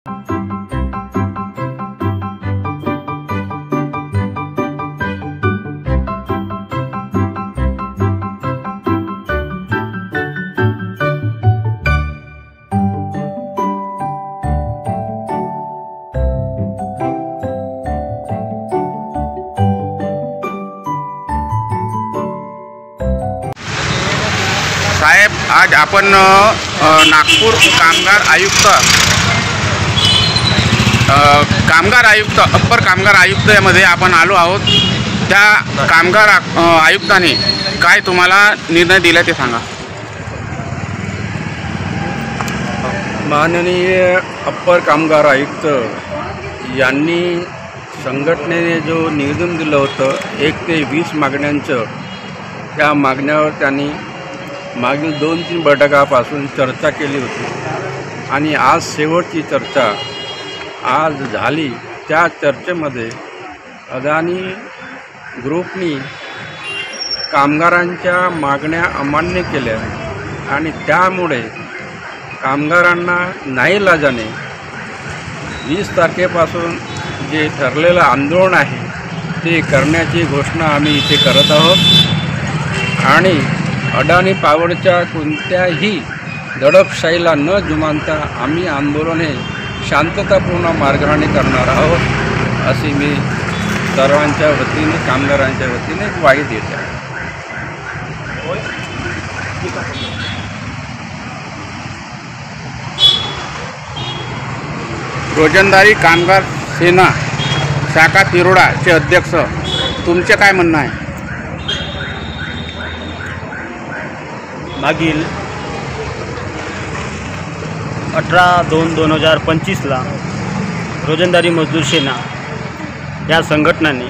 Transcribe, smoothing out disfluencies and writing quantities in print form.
साहेब, आज आपण नागपूर कामगार आयुक्त अप्पर कामगार आयुक्त यामध्ये आपण आलो आहोत। त्या कामगार आयुक्ताने काय तुम्हाला निर्णय दिला ते सांगा। माननीय अप्पर कामगार आयुक्त यांनी संघटनेने जो निवेदन दिलं होतं 1 ते 20 मागण्यांचं, त्या मागण्यावर त्यांनी मागील 2-3 बैठकापासून चर्चा केली होती आणि आज शेवटची चर्चा आज झाली। त्या चर्चेमध्ये अदानी ग्रुपनी कामगारांच्या मागण्या अमान्य केल्या आणि त्यामुळे कामगारांना नाईलाजाने 20 तारखेपासून जे ठरलेलं आंदोलन आहे ते करण्याची घोषणा आम्ही इथे करत आहोत आणि अडानी पॉवरच्या कोणत्याही दडपशाहीला न जुमानता आम्ही आंदोलने शांततापूर्ण मार्गाने करणार आहोत, अशी मी सर्वांच्या वतीने कामगारांच्या वतीने ग्वाही देत आहे। रोजंदारी कामगार सेना शाखा तिरोडाचे अध्यक्ष, तुमचे काय म्हणणं आहे? मागील 18/2/2025 रोजंदारी मजदूर सेना या संघटनाने